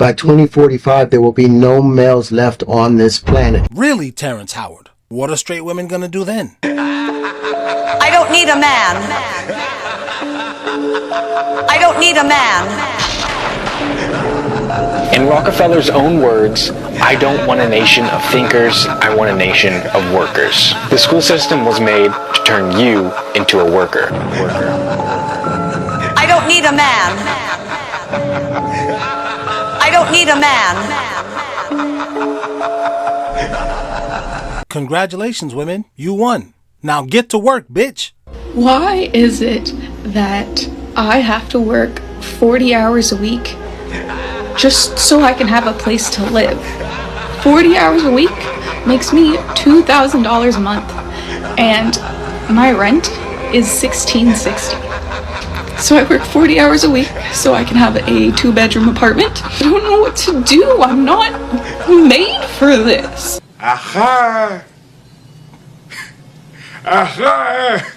By 2045, there will be no males left on this planet. Really, Terrence Howard? What are straight women gonna do then? I don't need a man. I don't need a man. In Rockefeller's own words, I don't want a nation of thinkers, I want a nation of workers. The school system was made to turn you into a worker. I don't need a man. I don't need a man. Congratulations, women. You won. Now get to work, bitch. Why is it that I have to work 40 hours a week just so I can have a place to live? 40 hours a week makes me $2,000 a month, and my rent is $1,660. So I work 40 hours a week so I can have a 2-bedroom apartment. I don't know what to do. I'm not made for this. Aha! Aha!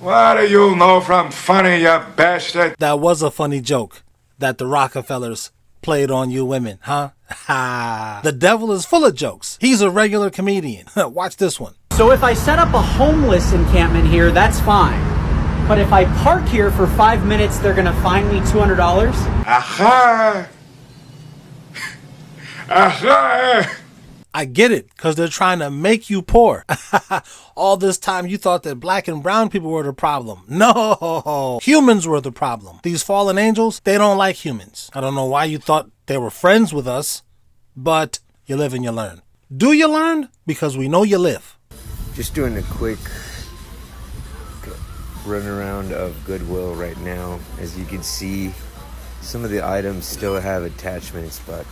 What do you know from funny, you bastard? That was a funny joke that the Rockefellers played on you women, huh? Ha! The devil is full of jokes. He's a regular comedian. Watch this one. So if I set up a homeless encampment here, that's fine. But if I park here for 5 minutes, they're gonna fine me $200? Aha! Aha! I get it, because they're trying to make you poor. All this time you thought that black and brown people were the problem. No, humans were the problem. These fallen angels, they don't like humans. I don't know why you thought they were friends with us, but you live and you learn. Do you learn? Because we know you live. Just doing a quick run around of Goodwill right now. As you can see, some of the items still have attachments, but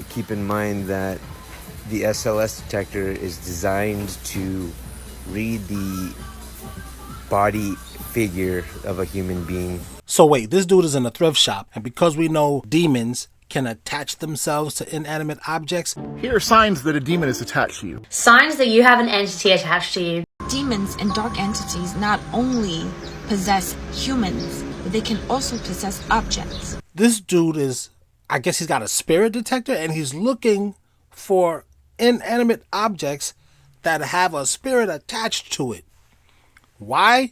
keep in mind that the SLS detector is designed to read the body figure of a human being. So wait, this dude is in a thrift shop, and because we know demons can attach themselves to inanimate objects, here are signs that a demon is attached to you. Signs that you have an entity attached to you. Demons and dark entities not only possess humans, but they can also possess objects. This dude is, I guess he's got a spirit detector, and he's looking for inanimate objects that have a spirit attached to it. Why?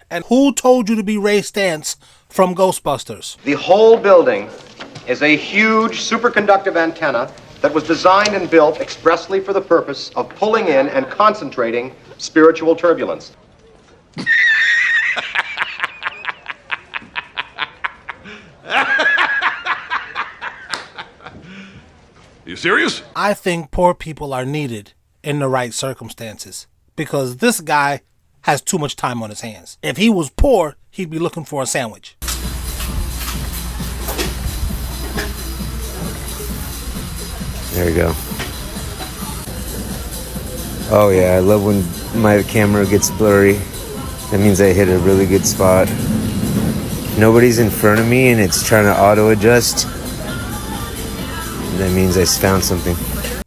And who told you to be Ray Stantz from Ghostbusters? The whole building is a huge superconductive antenna that was designed and built expressly for the purpose of pulling in and concentrating spiritual turbulence. You serious? I think poor people are needed in the right circumstances, because this guy has too much time on his hands. If he was poor, he'd be looking for a sandwich. There we go. Oh yeah, I love when my camera gets blurry. That means I hit a really good spot. Nobody's in front of me and it's trying to auto adjust. That means I found something.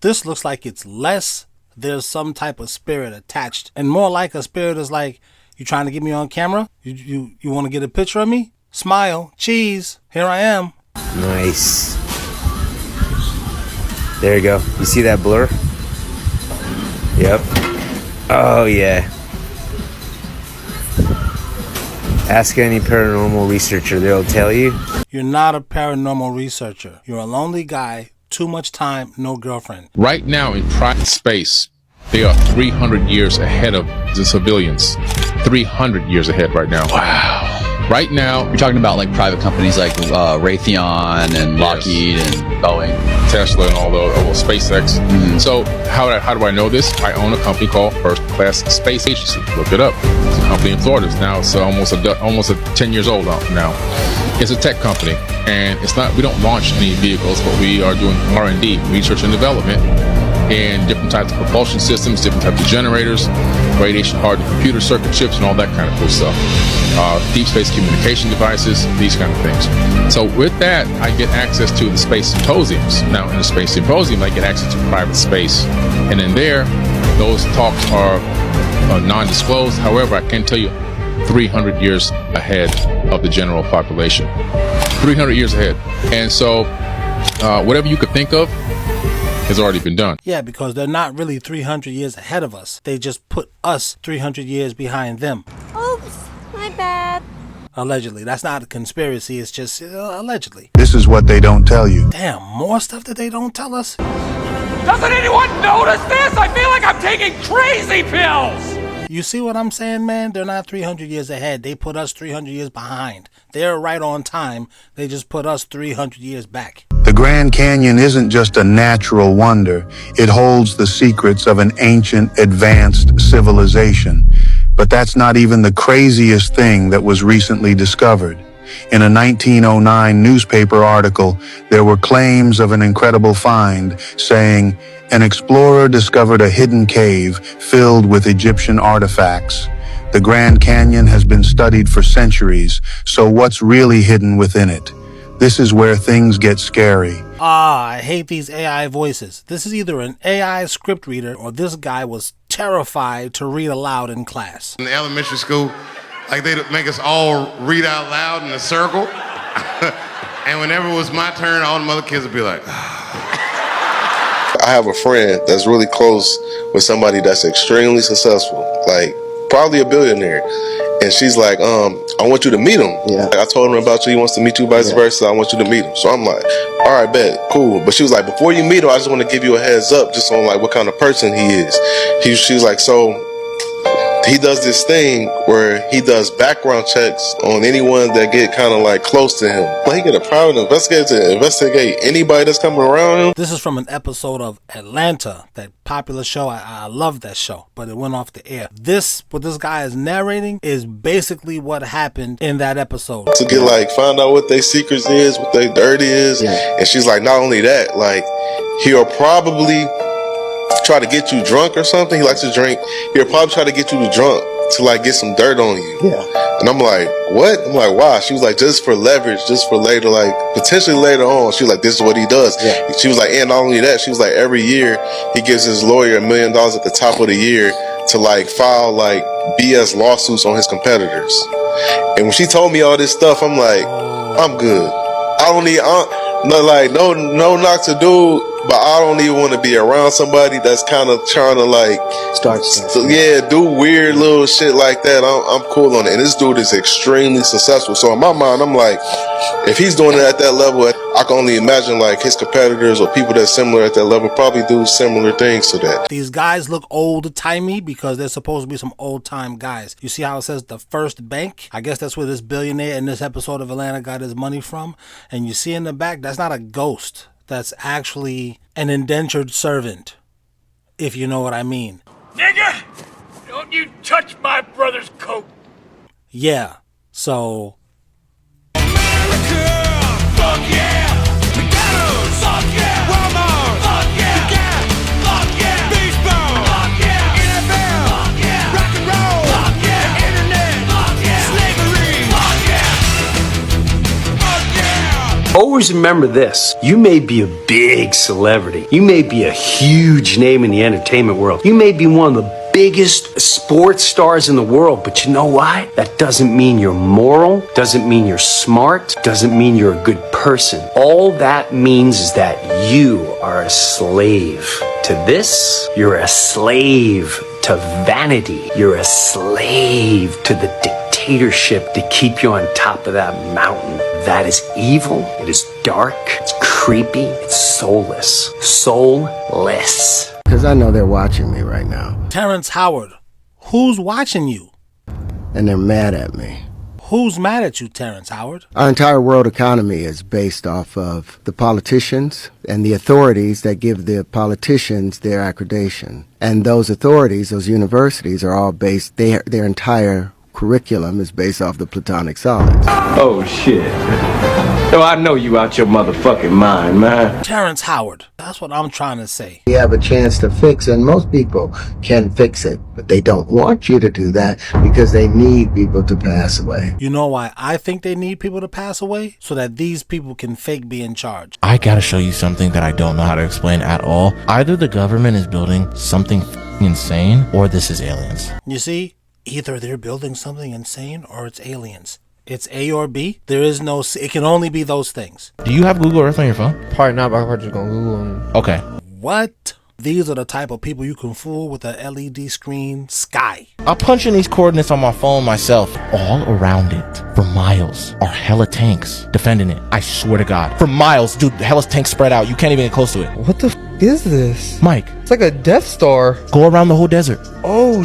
This looks like it's less there's some type of spirit attached, and more like a spirit is like, you trying to get me on camera? You want to get a picture of me? Smile, cheese, here I am. Nice. There you go. You see that blur? Yep. Oh yeah. Ask any paranormal researcher, they'll tell you. You're not a paranormal researcher. You're a lonely guy, too much time, no girlfriend. Right now in private space, they are 300 years ahead of the civilians. 300 years ahead right now. Wow. Right now, you're talking about like private companies like Raytheon and Lockheed and Boeing, Tesla, and all those, SpaceX. Mm-hmm. So how do I know this? I own a company called First Class Space Agency. Look it up. It's a company in Florida. Now it's almost 10 years old now. It's a tech company, and it's not. We don't launch any vehicles, but we are doing R&D, research and development, in different types of propulsion systems, different types of generators, radiation hardened computer circuit chips, and all that kind of cool stuff. Deep space communication devices, these kind of things. So with that, I get access to the space symposiums. Now in the space symposium, I get access to private space. And in there, those talks are non-disclosed. However, I can tell you 300 years ahead of the general population. 300 years ahead. And so whatever you could think of has already been done. Yeah, because they're not really 300 years ahead of us. They just put us 300 years behind them. Oops, my bad. Allegedly. That's not a conspiracy. It's just allegedly. This is what they don't tell you. Damn, more stuff that they don't tell us? Doesn't anyone notice this? I feel like I'm taking crazy pills. You see what I'm saying, man? They're not 300 years ahead. They put us 300 years behind. They're right on time. They just put us 300 years back. The Grand Canyon isn't just a natural wonder. It holds the secrets of an ancient, advanced civilization. But that's not even the craziest thing that was recently discovered. In a 1909 newspaper article, there were claims of an incredible find saying, an explorer discovered a hidden cave filled with Egyptian artifacts. The Grand Canyon has been studied for centuries, so what's really hidden within it? This is where things get scary. I hate these AI voices. This is either an AI script reader or this guy was terrified to read aloud in class. In elementary school, like they make us all read out loud in a circle. And whenever it was my turn, all the other kids would be like, I have a friend that's really close with somebody that's extremely successful, like probably a billionaire. And she's like, I want you to meet him. Yeah. Like, I told him about you. He wants to meet you, vice versa. I want you to meet him. So I'm like, all right, bet, cool. But she was like, before you meet him, I just want to give you a heads up just on like what kind of person he is. She was like, so he does this thing where he does background checks on anyone that get kind of like close to him. Like he get a private investigator to investigate anybody that's coming around him. This is from an episode of Atlanta, that popular show. I love that show, but it went off the air. What this guy is narrating is basically what happened in that episode. To get like, find out what their secrets is, what their dirty is. Yeah. And she's like, not only that, like he'll probably try to get you drunk or something. He likes to drink. He'll probably try to get you drunk to like get some dirt on you. Yeah. And I'm like, what? I'm like, why? She was like, just for leverage, just for later, like potentially later on. She was like, this is what he does. Yeah. She was like, and not only that, she was like, every year he gives his lawyer $1 million at the top of the year to like file like BS lawsuits on his competitors. And when she told me all this stuff, I'm like, I'm good. I don't need, no knock to do, but I don't even want to be around somebody that's kind of trying to like start do weird little shit like that. I'm cool on it. And this dude is extremely successful. So in my mind, I'm like, if he's doing it at that level, I can only imagine like his competitors or people that's similar at that level probably do similar things to that. These guys look old-timey because they're supposed to be some old-time guys. You see how it says the First Bank? I guess that's where this billionaire in this episode of Atlanta got his money from. And you see in the back, that's not a ghost. That's actually an indentured servant, if you know what I mean. Nigga, don't you touch my brother's coat. Yeah, so... Fuck yeah! McDonald's! Fuck yeah! Walmart! Fuck yeah! Gap! Fuck yeah! Baseball! Fuck yeah! NFL! Fuck yeah! Rock and roll! Fuck yeah! The internet! Fuck yeah! Slavery! Fuck yeah! Fuck yeah! Always remember this. You may be a big celebrity. You may be a huge name in the entertainment world. You may be one of the biggest sports stars in the world, but you know why? That doesn't mean you're moral, doesn't mean you're smart, doesn't mean you're a good person. All that means is that you are a slave to this. You're a slave to vanity. You're a slave to the dictatorship to keep you on top of that mountain. That is evil. It is dark. It's creepy. It's soulless. Soulless. Because I know they're watching me right now. Terrence Howard, who's watching you? And they're mad at me. Who's mad at you, Terrence Howard? Our entire world economy is based off of the politicians and the authorities that give the politicians their accreditation. And those authorities, those universities, are all based, their entire curriculum is based off the Platonic solids. Oh, shit. Yo, I know you out your motherfucking mind, man. Terrence Howard, that's what I'm trying to say. We have a chance to fix it, and most people can fix it, but they don't want you to do that because they need people to pass away. You know why I think they need people to pass away? So that these people can fake be in charge. I gotta show you something that I don't know how to explain at all. Either the government is building something insane, or this is aliens. You see? Either they're building something insane or it's aliens. It's A or B. There is no, it can only be those things. Do you have Google Earth on your phone? Probably not, but I'm probably just gonna Google them. Okay. What? These are the type of people you can fool with a LED screen sky. I'll punch in these coordinates on my phone myself. All around it, for miles, are hella tanks defending it. I swear to God. For miles, dude, hella tanks spread out. You can't even get close to it. What the is this? Mike. It's like a Death Star. Go around the whole desert. Oh,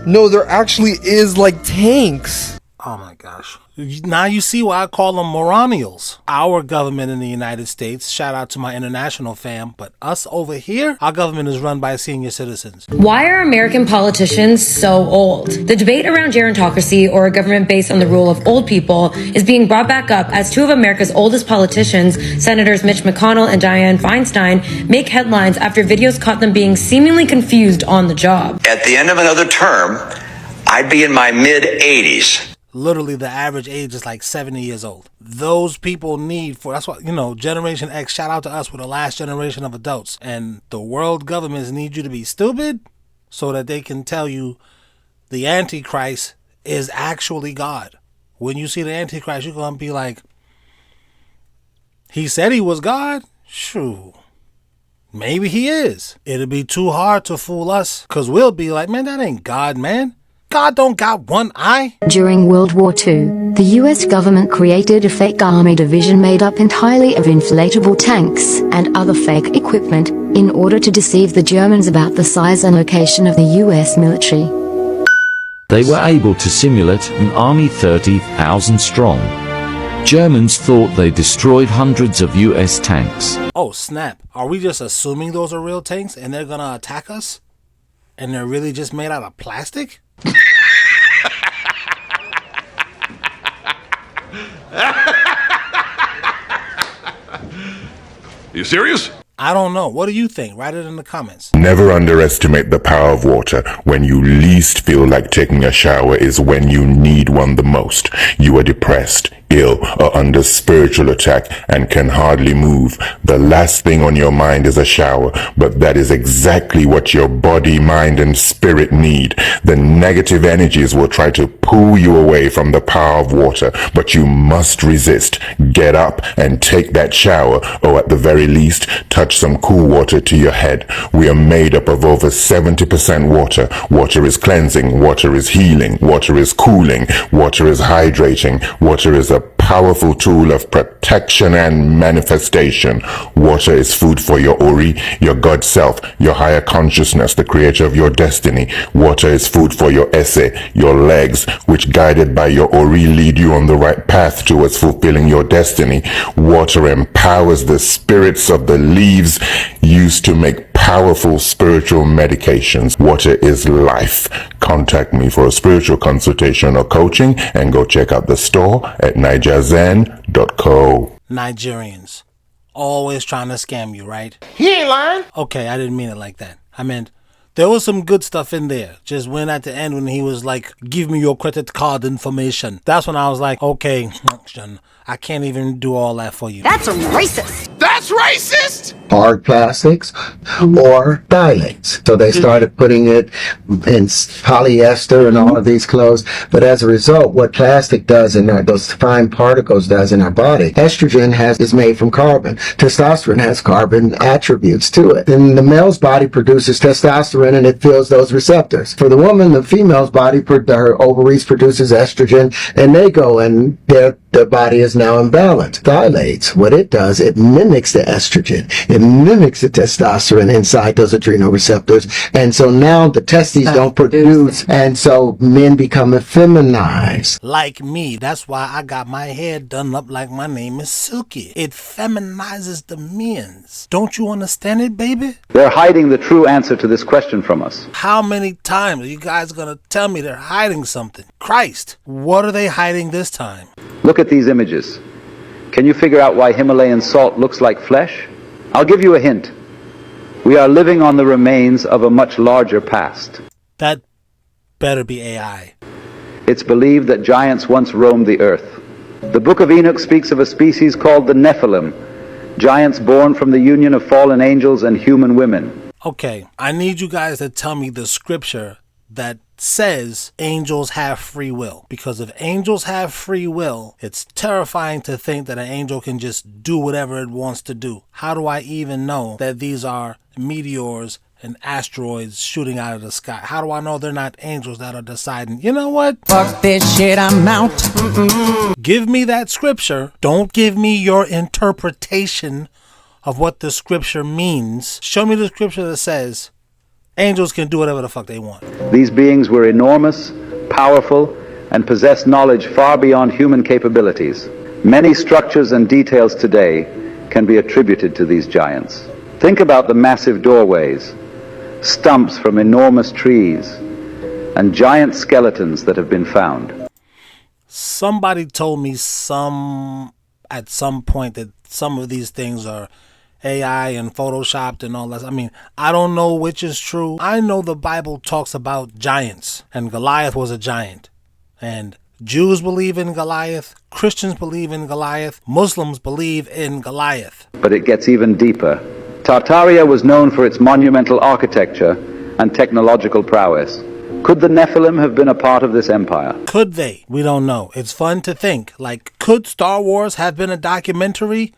no, there actually is like tanks. Oh my gosh. Now you see why I call them moronials. Our government in the United States, shout out to my international fam, but us over here, our government is run by senior citizens. Why are American politicians so old? The debate around gerontocracy, or a government based on the rule of old people, is being brought back up as two of America's oldest politicians, Senators Mitch McConnell and Dianne Feinstein, make headlines after videos caught them being seemingly confused on the job. At the end of another term, I'd be in my mid-80s. Literally, the average age is like 70 years old. Those people need that's what, Generation X, shout out to us, we're the last generation of adults. And the world governments need you to be stupid so that they can tell you the Antichrist is actually God. When you see the Antichrist, you're going to be like, he said he was God? Shoo. Maybe he is. It'll be too hard to fool us because we'll be like, man, that ain't God, man. God don't got one eye. During World War II, the US government created a fake army division made up entirely of inflatable tanks and other fake equipment in order to deceive the Germans about the size and location of the US military. They were able to simulate an army 30,000 strong. Germans thought they destroyed hundreds of US tanks. Oh snap, are we just assuming those are real tanks and they're gonna attack us? And they're really just made out of plastic? You serious? I don't know. What do you think? Write it in the comments. Never underestimate the power of water. When you least feel like taking a shower is when you need one the most. You are depressed, ill, or under spiritual attack and can hardly move. The last thing on your mind is a shower, but that is exactly what your body, mind, and spirit need. The negative energies will try to pull you away from the power of water, but you must resist. Get up and take that shower, or at the very least, touch some cool water to your head. We are made up of over 70% water. Water is cleansing, water is healing, water is cooling, water is hydrating, water is a powerful tool of protection and manifestation. Water is food for your Ori, your God self, your higher consciousness, the creator of your destiny. Water is food for your Esse, your legs, which guided by your Ori lead you on the right path towards fulfilling your destiny. Water empowers the spirits of the leaves used to make powerful spiritual medications. Water is life. Contact me for a spiritual consultation or coaching and go check out the store at nigerzen.co. Nigerians. Always trying to scam you, right? He ain't lying. Okay, I didn't mean it like that. I meant there was some good stuff in there. Just when at the end when he was like, give me your credit card information. That's when I was like, okay, I can't even do all that for you. That's racist. That's racist. Hard plastics or dilates. So they started putting it in polyester and all of these clothes. But as a result, what plastic does in those fine particles does in our body, estrogen is made from carbon. Testosterone has carbon attributes to it. Then the male's body produces testosterone and it fills those receptors. For the woman, the female's body, her ovaries produces estrogen and they go and the body is now imbalanced. Dilates, what it does, it mimics the estrogen. It mimics the testosterone inside those adrenal receptors. And so now the testes don't produce, and so men become effeminized. Like me. That's why I got my hair done up like my name is Silky. It feminizes the men's. Don't you understand it, baby? They're hiding the true answer to this question from us. How many times are you guys gonna tell me they're hiding something? Christ, what are they hiding this time? Look at these images. Can you figure out why Himalayan salt looks like flesh? I'll give you a hint. We are living on the remains of a much larger past. That better be AI. It's believed that giants once roamed the earth. The Book of Enoch speaks of a species called the Nephilim, giants born from the union of fallen angels and human women. Okay, I need you guys to tell me the scripture that says angels have free will. Because if angels have free will, it's terrifying to think that an angel can just do whatever it wants to do. How do I even know that these are meteors and asteroids shooting out of the sky? How do I know they're not angels that are deciding, you know what? Fuck this shit, I'm out. Give me that scripture. Don't give me your interpretation of what the scripture means. Show me the scripture that says angels can do whatever the fuck they want. These beings were enormous, powerful, and possessed knowledge far beyond human capabilities. Many structures and details today can be attributed to these giants. Think about the massive doorways, stumps from enormous trees, and giant skeletons that have been found. Somebody told me at some point that some of these things are AI and photoshopped and all that. I mean, I don't know which is true. I know the Bible talks about giants, and Goliath was a giant. And Jews believe in Goliath, Christians believe in Goliath, Muslims believe in Goliath. But it gets even deeper. Tartaria was known for its monumental architecture and technological prowess. Could the Nephilim have been a part of this empire? Could they? We don't know. It's fun to think. Like, could Star Wars have been a documentary?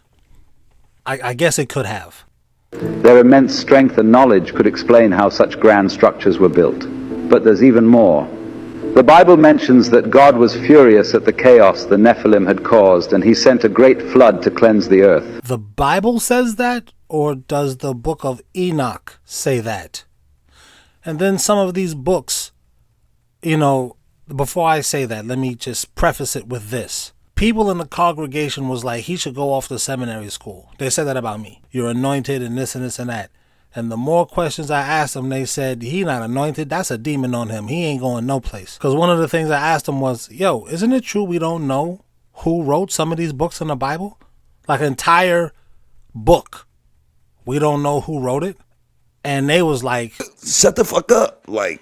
I guess it could have. Their immense strength and knowledge could explain how such grand structures were built. But there's even more. The Bible mentions that God was furious at the chaos the Nephilim had caused, and he sent a great flood to cleanse the earth. The Bible says that? Or does the book of Enoch say that? And then some of these books, you know, before I say that, let me just preface it with this. People in the congregation was like, he should go off to seminary school. They said that about me. You're anointed and this and this and that. And the more questions I asked them, they said, he not anointed. That's a demon on him. He ain't going no place. Because one of the things I asked them was, yo, isn't it true we don't know who wrote some of these books in the Bible? Like an entire book. We don't know who wrote it. And they was like, shut the fuck up. Like,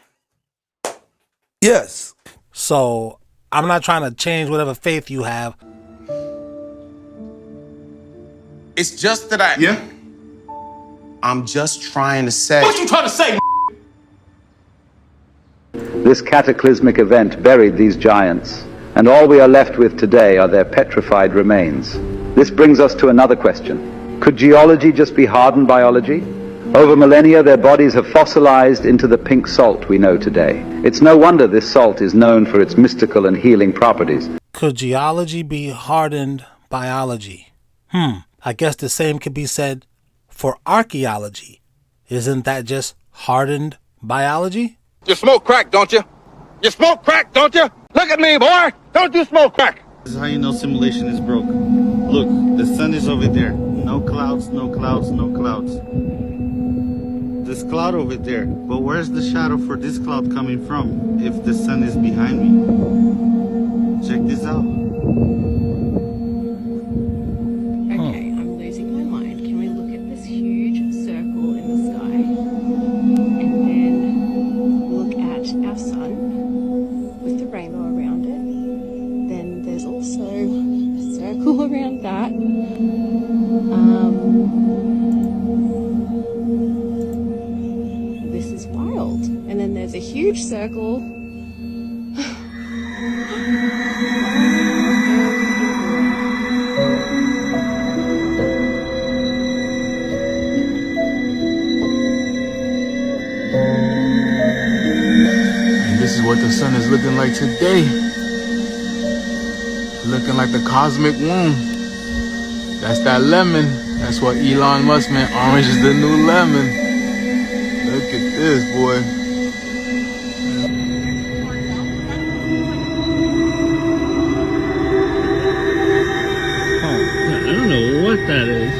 yes. So I'm not trying to change whatever faith you have. It's just that Yeah. I'm just trying to say. What you trying to say? This cataclysmic event buried these giants, and all we are left with today are their petrified remains. This brings us to another question. Could geology just be hardened biology? Over millennia, their bodies have fossilized into the pink salt we know today. It's no wonder this salt is known for its mystical and healing properties. Could geology be hardened biology? I guess the same could be said for archaeology. Isn't that just hardened biology? You smoke crack, don't you? You smoke crack, don't you? Look at me, boy! Don't you smoke crack! This is how you know simulation is broke. Look, the sun is over there. No clouds, no clouds, no clouds. This cloud over there. But where's the shadow for this cloud coming from if the sun is behind me? Check this out. Okay, I'm losing my mind. Can we look at this huge circle in the sky? And then look at our sun with the rainbow around it. Then there's also a circle around that. This is wild. And then there's a huge circle. And this is what the sun is looking like today. Looking like the cosmic womb. That's that lemon. That's what Elon Musk meant. Orange is the new lemon. Look at this, boy. I don't know what that is.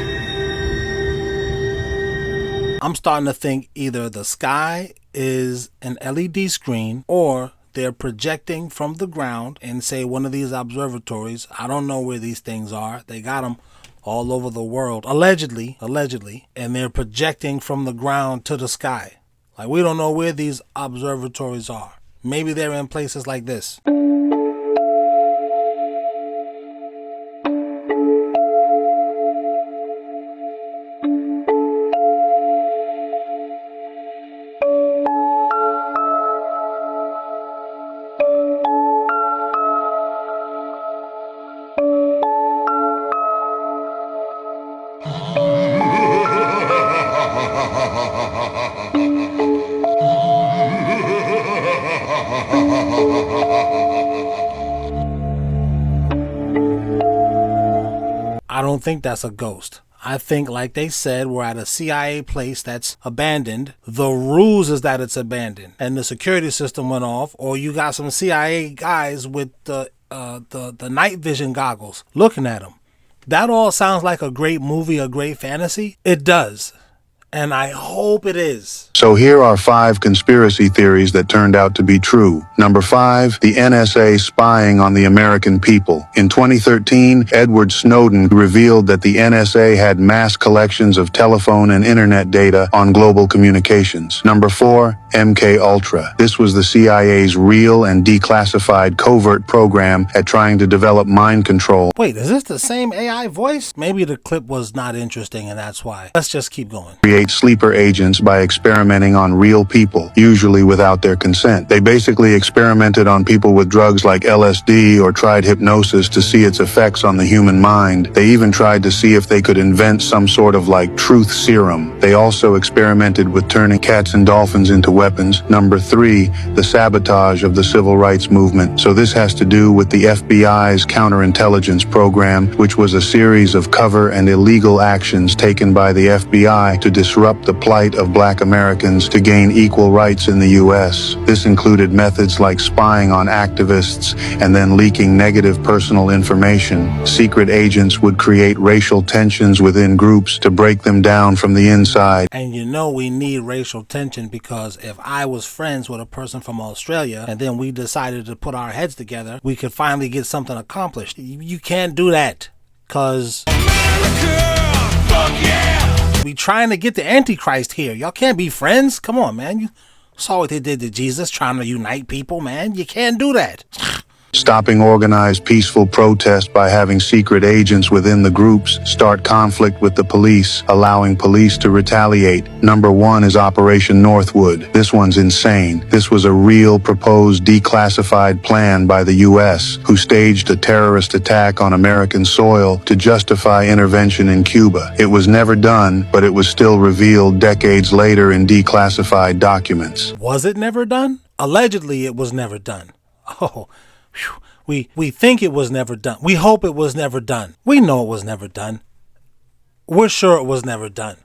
I'm starting to think either the sky is an LED screen or they're projecting from the ground and say one of these observatories. I don't know where these things are. They got them all over the world, allegedly, and they're projecting from the ground to the sky. Like, we don't know where these observatories are. Maybe they're in places like this. I don't think that's a ghost. I think, like they said, we're at a CIA place that's abandoned. The ruse is that it's abandoned and the security system went off, or you got some CIA guys with the night vision goggles looking at them. That all sounds like a great movie, a great fantasy. It does. And I hope it is. So here are 5 conspiracy theories that turned out to be true. Number 5, the NSA spying on the American people. In 2013, Edward Snowden revealed that the NSA had mass collections of telephone and internet data on global communications. Number 4, MK Ultra. This was the CIA's real and declassified covert program at trying to develop mind control. Wait, is this the same AI voice? Maybe the clip was not interesting and that's why. Let's just keep going. Create sleeper agents by experimenting on real people, usually without their consent. They basically experimented on people with drugs like LSD or tried hypnosis to see its effects on the human mind. They even tried to see if they could invent some sort of like truth serum. They also experimented with turning cats and dolphins into weapons. Number 3, the sabotage of the civil rights movement. So this has to do with the FBI's counterintelligence program, which was a series of cover and illegal actions taken by the FBI to disrupt the plight of black Americans to gain equal rights in the U.S. This included methods like spying on activists and then leaking negative personal information. Secret agents would create racial tensions within groups to break them down from the inside. And you know we need racial tension, because if I was friends with a person from Australia and then we decided to put our heads together, we could finally get something accomplished. You can't do that, because we trying to get the Antichrist here. Y'all can't be friends. Come on, man. You saw what they did to Jesus, trying to unite people, man. You can't do that. Stopping organized peaceful protest by having secret agents within the groups start conflict with the police, allowing police to retaliate. Number 1 is Operation Northwood. This one's insane. This was a real proposed declassified plan by the U.S., who staged a terrorist attack on American soil to justify intervention in Cuba. It was never done, but it was still revealed decades later in declassified documents. Was it never done? Allegedly, it was never done. Oh, whew. We think it was never done. We hope it was never done. We know it was never done. We're sure it was never done.